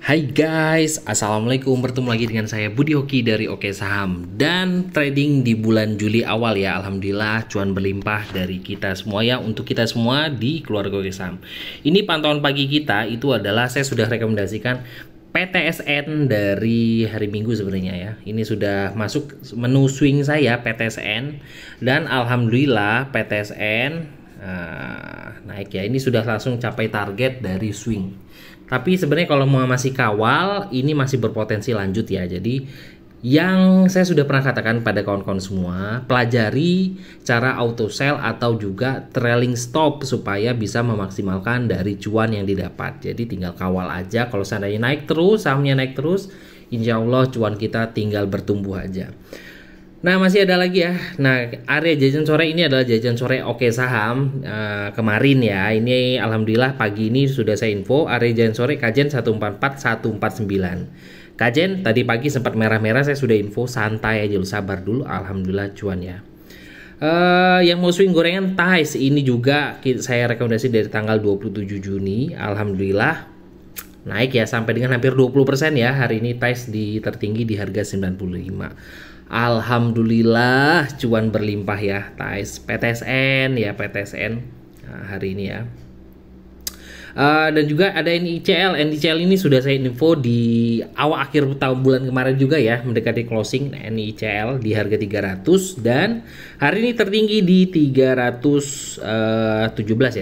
Hai guys, Assalamualaikum. Bertemu lagi dengan saya Budi Hoki dari Oke Saham. Dan trading di bulan Juli awal ya, Alhamdulillah cuan berlimpah dari kita semua ya, untuk kita semua di keluarga Oke Saham. Ini pantauan pagi kita itu adalah saya sudah rekomendasikan PTSN dari hari Minggu sebenarnya ya. Ini sudah masuk menu swing saya PTSN. Dan Alhamdulillah PTSN naik ya. Ini sudah langsung capai target dari swing. Tapi sebenarnya kalau mau masih kawal, ini masih berpotensi lanjut ya. Jadi yang saya sudah pernah katakan pada kawan-kawan semua, pelajari cara auto sell atau juga trailing stop supaya bisa memaksimalkan dari cuan yang didapat. Jadi tinggal kawal aja. Kalau seandainya naik terus, sahamnya naik terus, insya Allah cuan kita tinggal bertumbuh aja. Nah, masih ada lagi ya. Nah, area jajan sore ini adalah jajan sore Oke Saham kemarin ya. Ini alhamdulillah pagi ini sudah saya info area jajan sore kajen 144 149. Kajen tadi pagi sempat merah-merah, saya sudah info santai aja, lu sabar dulu. Alhamdulillah cuan ya. Yang mau swing gorengan Thais ini juga saya rekomendasi dari tanggal 27 Juni. Alhamdulillah naik ya sampai dengan hampir 20% ya. Hari ini Thais tertinggi di harga 95. Alhamdulillah cuan berlimpah ya Thais. PTSN ya, PTSN hari ini ya. Dan juga ada NICL. NICL ini sudah saya info di awal akhir tahun bulan kemarin juga ya, mendekati closing NICL di harga 300 dan hari ini tertinggi di 317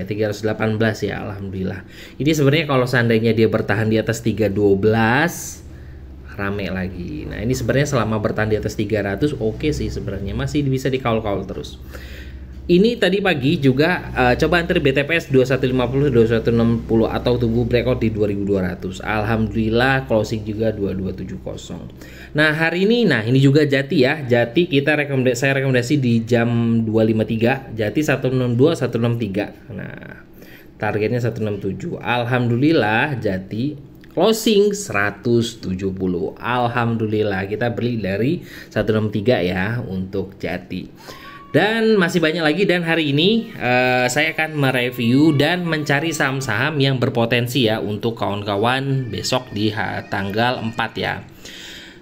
ya, 318 ya. Alhamdulillah. Ini sebenarnya kalau seandainya dia bertahan di atas 312 rame lagi. Nah, ini sebenarnya selama bertahan di atas 300 oke sih sebenarnya, masih bisa dikawal-kawal terus. Ini tadi pagi juga coba antri BTPS 2150 2160 atau tunggu breakout di 2200. Alhamdulillah closing juga 2270. Nah, hari ini ini juga Jati ya. Jati saya rekomendasi di jam 2.53. Jati 162 163. Nah, targetnya 167. Alhamdulillah Jati closing 170. Alhamdulillah kita beli dari 163 ya untuk Jati. Dan masih banyak lagi, dan hari ini saya akan mereview dan mencari saham-saham yang berpotensi ya untuk kawan-kawan besok di tanggal 4 ya.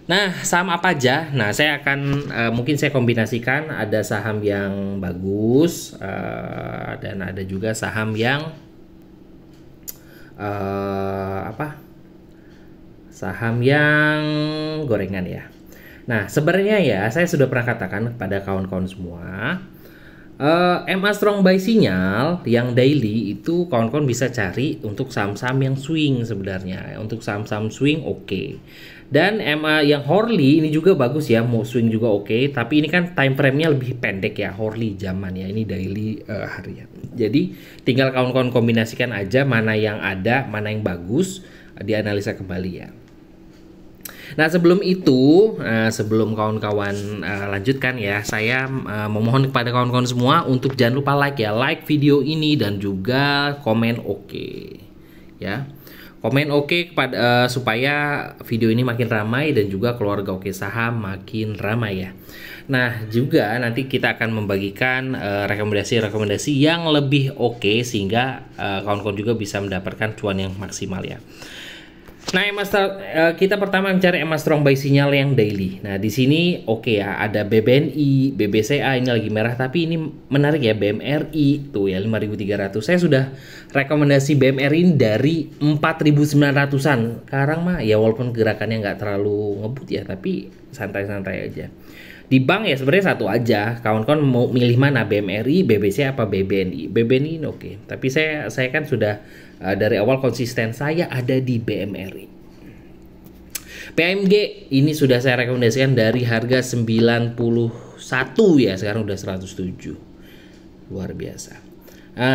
Nah, saham apa aja? Nah, saya akan mungkin saya kombinasikan, ada saham yang bagus dan ada juga saham yang saham yang gorengan ya. Nah, sebenarnya ya saya sudah pernah katakan kepada kawan-kawan semua, MA Strong Buy Sinyal yang daily itu kawan-kawan bisa cari untuk saham-saham yang swing sebenarnya. Untuk saham-saham swing oke. Dan MA yang Hourly ini juga bagus ya, mau swing juga oke. Tapi ini kan time frame-nya lebih pendek ya, Hourly zaman ya, ini daily harian. Jadi tinggal kawan-kawan kombinasikan aja mana yang ada, mana yang bagus, dianalisa kembali ya. Nah, sebelum itu, sebelum kawan-kawan lanjutkan ya, saya memohon kepada kawan-kawan semua untuk jangan lupa like ya, like video ini dan juga komen oke ya. Komen oke supaya video ini makin ramai dan juga keluarga Oke Saham makin ramai ya. Nah, juga nanti kita akan membagikan rekomendasi-rekomendasi yang lebih oke sehingga kawan-kawan juga bisa mendapatkan cuan yang maksimal ya. Nah, kita pertama mencari MA Strong Buy Sinyal yang daily. Nah, di sini oke ya, ada BBNI, BBCA ini lagi merah, tapi ini menarik ya, BMRI tuh ya 5.300. Saya sudah rekomendasi BMRI dari 4.900-an. Sekarang mah ya walaupun gerakannya nggak terlalu ngebut ya, tapi santai-santai aja. Di bank ya sebenarnya satu aja. Kawan-kawan mau milih mana, BMRI, BBC apa BBNI? BBNI oke. Tapi saya kan sudah dari awal konsisten saya ada di BMRI. PMG ini sudah saya rekomendasikan dari harga 91 ya, sekarang udah 107. Luar biasa.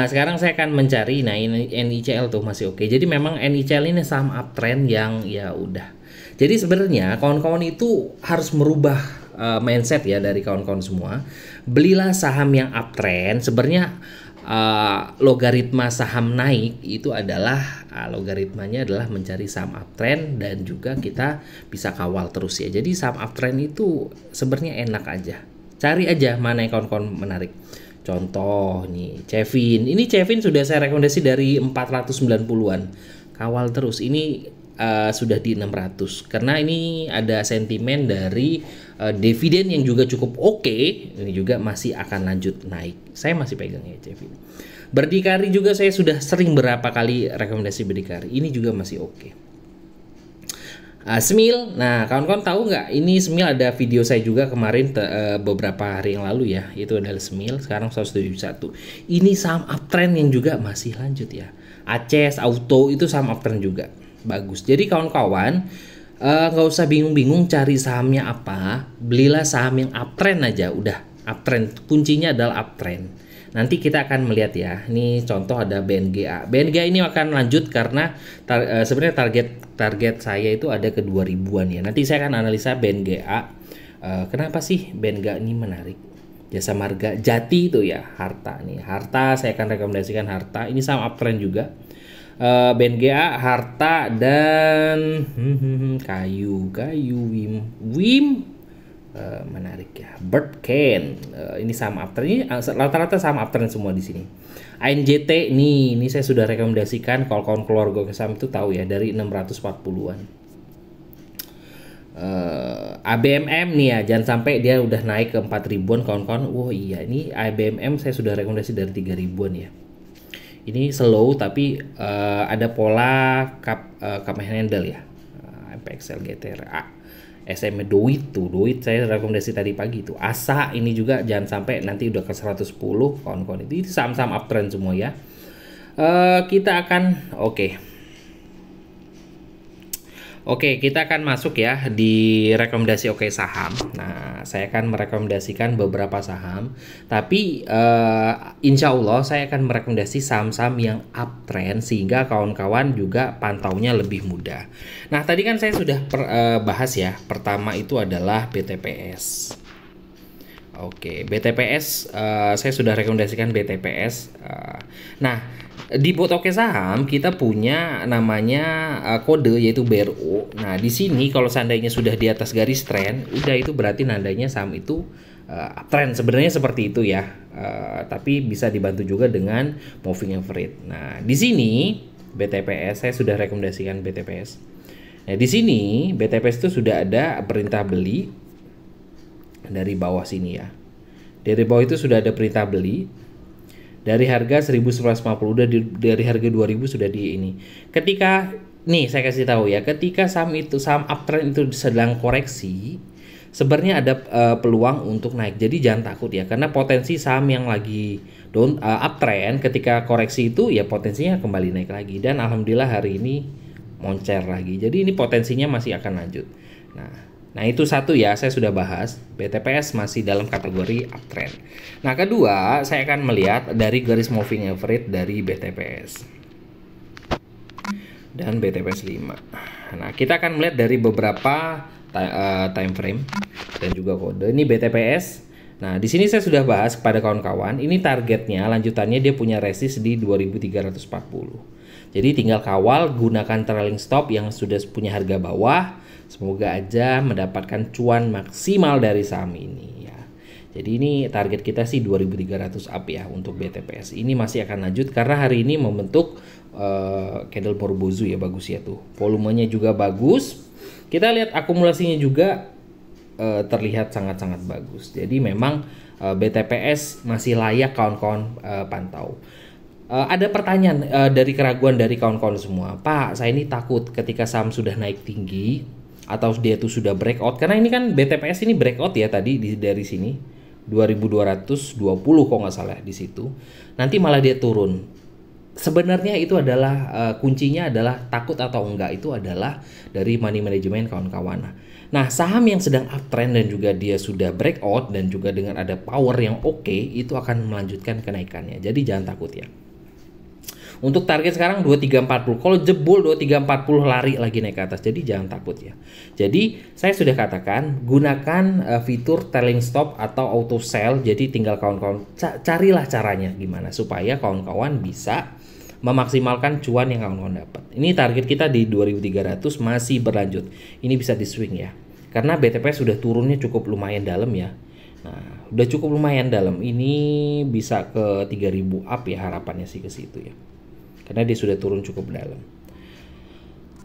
Sekarang saya akan mencari, nah ini NICL tuh masih oke. Jadi memang NICL ini saham uptrend yang ya udah. Jadi sebenarnya kawan-kawan itu harus merubah mindset ya dari kawan-kawan semua. Belilah saham yang uptrend. Sebenarnya logaritma saham naik itu adalah logaritmanya adalah mencari saham uptrend dan juga kita bisa kawal terus ya. Jadi saham uptrend itu sebenarnya enak aja. Cari aja mana yang kawan-kawan menarik. Contoh nih, Cevin. Ini Cevin sudah saya rekomendasi dari 490-an. Kawal terus. Ini sudah di 600 karena ini ada sentimen dari dividen yang juga cukup oke. Ini juga masih akan lanjut naik. Saya masih pegang ya CFD. Berdikari juga saya sudah sering berapa kali rekomendasi berdikari. Ini juga masih oke. Smil, nah kawan-kawan tahu nggak? Ini Smil ada video saya juga kemarin beberapa hari yang lalu ya. Itu adalah Smil, sekarang 171. Ini saham uptrend yang juga masih lanjut ya. ACS, Auto itu saham uptrend juga bagus. Jadi kawan-kawan nggak usah bingung-bingung cari sahamnya apa. Belilah saham yang uptrend aja, udah uptrend. Kuncinya adalah uptrend. Nanti kita akan melihat ya. Ini contoh ada BNGA. BNGA ini akan lanjut karena sebenarnya target saya itu ada ke 2000-an ya. Nanti saya akan analisa BNGA. Kenapa sih BNGA ini menarik? Jasa Marga Jati itu ya, Harta nih. Harta saya akan rekomendasikan Harta. Ini sama uptrend juga. BNGA, Harta dan kayu Wim. Menarik ya. Birdcan ini sama uptrend, ini rata-rata sama uptrend semua di sini. ANJT ini saya sudah rekomendasikan kalau kawan keluarga saham itu tahu ya dari 640-an. ABMM nih ya, jangan sampai dia udah naik ke 4000-an kawan-kawan. Wah iya, ini ABMM saya sudah rekomendasi dari 3000-an ya. Ini slow tapi ada pola cup handle ya. MPXL GTRA. SM Doit saya rekomendasi tadi pagi itu. ASA ini juga jangan sampai nanti udah ke 110 kawan-kawan. Itu saham-saham uptrend semua ya. Kita akan Oke, kita akan masuk ya di rekomendasi Oke Saham. Nah, saya akan merekomendasikan beberapa saham, tapi insya Allah saya akan merekomendasi saham-saham yang uptrend sehingga kawan-kawan juga pantaunya lebih mudah. Nah, tadi kan saya sudah bahas ya. Pertama itu adalah BTPS. Oke, BTPS saya sudah rekomendasikan BTPS. Nah, di bot Oke Saham kita punya namanya kode yaitu BRO. Nah, di sini kalau seandainya sudah di atas garis trend, udah itu berarti nandanya saham itu uptrend. Sebenarnya seperti itu ya. Tapi bisa dibantu juga dengan moving average. Nah, di sini BTPS saya sudah rekomendasikan BTPS. Nah, di sini BTPS itu sudah ada perintah beli dari bawah sini ya. Dari bawah itu sudah ada perintah beli. Dari harga 1150 udah dari harga 2000 sudah di ini. Ketika nih saya kasih tahu ya, ketika saham uptrend itu sedang koreksi, sebenarnya ada peluang untuk naik. Jadi jangan takut ya, karena potensi saham yang lagi uptrend ketika koreksi itu ya potensinya kembali naik lagi, dan alhamdulillah hari ini moncer lagi. Jadi ini potensinya masih akan lanjut. Nah itu satu ya, saya sudah bahas. BTPS masih dalam kategori uptrend. Nah kedua, saya akan melihat dari garis moving average dari BTPS dan BTPS 5. Nah kita akan melihat dari beberapa time frame dan juga kode. Ini BTPS. Nah di sini saya sudah bahas kepada kawan-kawan. Ini targetnya, lanjutannya dia punya resist di 2340. Jadi tinggal kawal, gunakan trailing stop yang sudah punya harga bawah. Semoga aja mendapatkan cuan maksimal dari saham ini ya. Jadi ini target kita sih 2300 up ya untuk BTPS. Ini masih akan lanjut karena hari ini membentuk candle Morbozu ya, bagus ya tuh. Volumenya juga bagus. Kita lihat akumulasinya juga terlihat sangat-sangat bagus. Jadi memang BTPS masih layak kawan-kawan pantau. Ada pertanyaan dari keraguan dari kawan-kawan semua. Pak, saya ini takut ketika saham sudah naik tinggi atau dia tuh sudah breakout, karena ini kan BTPS ini breakout ya tadi dari sini 2220 kok nggak salah di situ, nanti malah dia turun. Sebenarnya itu adalah kuncinya adalah takut atau enggak itu adalah dari money management kawan-kawan. Nah saham yang sedang uptrend dan juga dia sudah breakout dan juga dengan ada power yang oke, itu akan melanjutkan kenaikannya. Jadi jangan takut ya. Untuk target sekarang 2340. Kalau jebol 2340 lari lagi naik ke atas. Jadi jangan takut ya. Jadi saya sudah katakan gunakan fitur trailing stop atau auto sell. Jadi tinggal kawan-kawan carilah caranya gimana supaya kawan-kawan bisa memaksimalkan cuan yang kawan-kawan dapat. Ini target kita di 2300 masih berlanjut. Ini bisa di swing ya. Karena BTP sudah turunnya cukup lumayan dalam ya. Nah, udah cukup lumayan dalam. Ini bisa ke 3000 up ya harapannya sih ke situ ya. Karena dia sudah turun cukup dalam.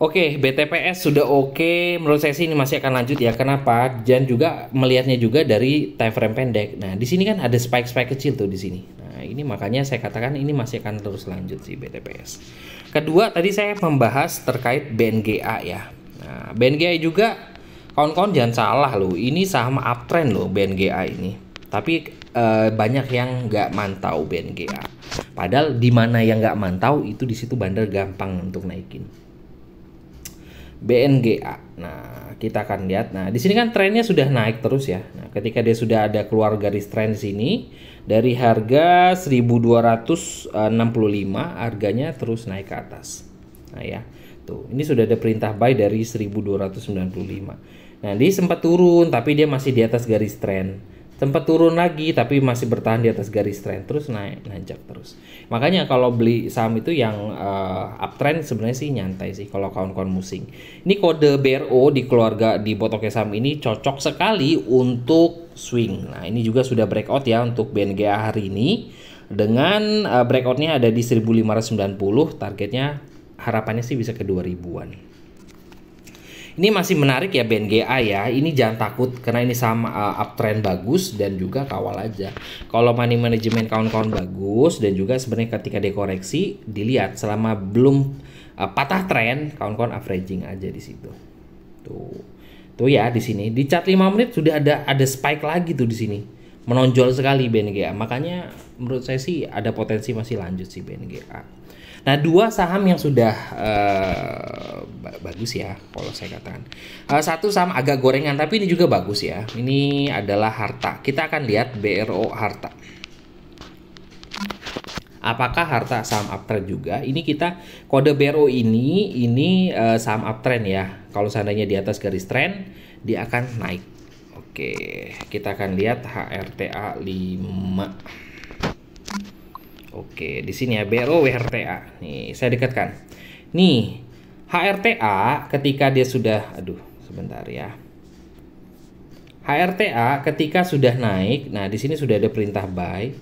Oke, BTPS sudah oke. Menurut saya sih ini masih akan lanjut ya. Kenapa? Dan juga melihatnya juga dari time frame pendek. Nah, di sini kan ada spike-spike kecil tuh di sini. Nah, ini makanya saya katakan ini masih akan terus lanjut sih BTPS. Kedua, tadi saya membahas terkait BNGA ya. Nah, BNGA juga kawan-kawan jangan salah loh. Ini saham uptrend loh BNGA ini. Tapi banyak yang nggak mantau BNGA. Padahal di mana yang nggak mantau itu di situ bandar gampang untuk naikin. BNGA. Nah, kita akan lihat. Nah, di sini kan trennya sudah naik terus ya. Nah, ketika dia sudah ada keluar garis tren di sini dari harga 1265 harganya terus naik ke atas. Nah, ya. Tuh, ini sudah ada perintah buy dari 1295. Nah, dia sempat turun tapi dia masih di atas garis tren. Sempat turun lagi tapi masih bertahan di atas garis tren, terus nanjak terus. Makanya kalau beli saham itu yang uptrend sebenarnya sih nyantai sih kalau kawan-kawan musing. Ini kode BRO di keluarga di Botoke saham ini cocok sekali untuk swing. Nah, ini juga sudah breakout ya untuk BNGA hari ini. Dengan breakoutnya ada di 1590, targetnya harapannya sih bisa ke 2000-an. Ini masih menarik ya BNGA ya. Ini jangan takut karena ini sama uptrend bagus dan juga kawal aja. Kalau money management kawan-kawan bagus dan juga sebenarnya ketika dikoreksi dilihat selama belum patah tren, kawan-kawan averaging aja di situ. Tuh ya di sini di chart 5 menit sudah ada spike lagi tuh di sini. Menonjol sekali BNGA. Makanya menurut saya sih ada potensi masih lanjut sih BNGA. Nah, dua saham yang sudah bagus ya kalau saya katakan. Satu saham agak gorengan tapi ini juga bagus ya. Ini adalah Harta. Kita akan lihat BRO Harta. Apakah Harta saham uptrend juga? Ini kita kode BRO ini saham uptrend ya. Kalau seandainya di atas garis tren dia akan naik. Oke, kita akan lihat HRTA 5. Oke, di sini ya BRO WHRTA. Nih, saya dekatkan. Nih, HRTA ketika dia sudah sebentar ya. HRTA ketika sudah naik, nah di sini sudah ada perintah buy.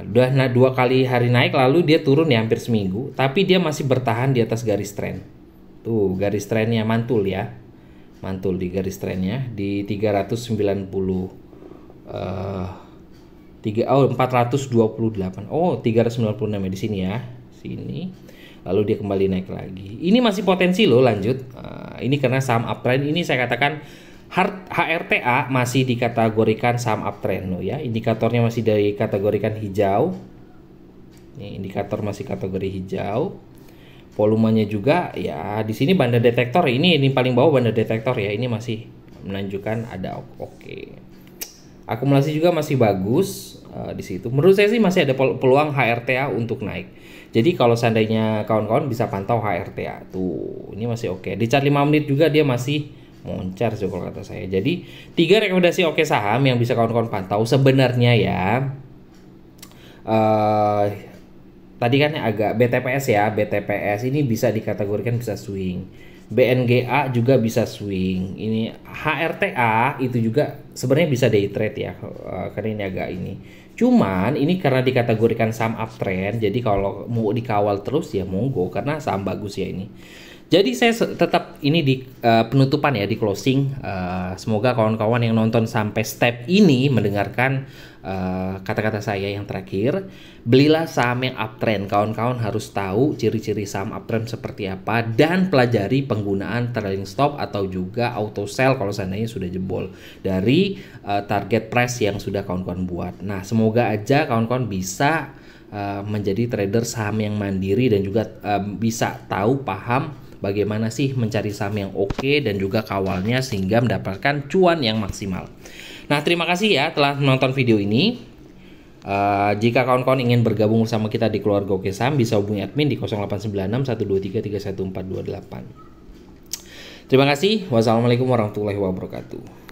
Udah 2 kali hari naik lalu dia turun ya hampir seminggu, tapi dia masih bertahan di atas garis tren. Tuh, garis trennya mantul ya. Mantul di garis trennya di 428. 428. Oh, 396 di sini ya. Sini. Lalu dia kembali naik lagi. Ini masih potensi loh lanjut. Ini karena saham uptrend ini saya katakan HRTA masih dikategorikan saham uptrend loh ya. Indikatornya masih dikategorikan hijau. Ini indikator masih kategori hijau. Volumenya juga ya di sini banda detektor ini paling bawah banda detektor ya. Ini masih menunjukkan ada oke. Akumulasi juga masih bagus di situ. Menurut saya sih masih ada peluang HRTA untuk naik. Jadi kalau seandainya kawan-kawan bisa pantau HRTA tuh, ini masih oke. Di chart 5 menit juga dia masih moncar sih kalau kata saya. Jadi 3 rekomendasi oke saham yang bisa kawan-kawan pantau sebenarnya ya. Tadi kan agak BTPS ya. BTPS ini bisa dikategorikan bisa swing. BNGA juga bisa swing. Ini HRTA itu juga sebenarnya bisa day trade ya, karena ini agak ini. Cuman ini karena dikategorikan saham uptrend, jadi kalau mau dikawal terus ya monggo karena saham bagus ya ini. Jadi saya tetap ini di penutupan ya, di closing. Semoga kawan-kawan yang nonton sampai step ini mendengarkan kata-kata saya yang terakhir. Belilah saham yang uptrend. Kawan-kawan harus tahu ciri-ciri saham uptrend seperti apa dan pelajari penggunaan trailing stop atau juga auto sell kalau seandainya sudah jebol dari target price yang sudah kawan-kawan buat. Nah, semoga aja kawan-kawan bisa menjadi trader saham yang mandiri dan juga bisa tahu paham bagaimana sih mencari saham yang oke dan juga kawalnya sehingga mendapatkan cuan yang maksimal. Nah, terima kasih ya telah menonton video ini. Jika kawan-kawan ingin bergabung bersama kita di keluarga Oke Saham, bisa hubungi admin di 0896 123 31428. Terima kasih. Wassalamualaikum warahmatullahi wabarakatuh.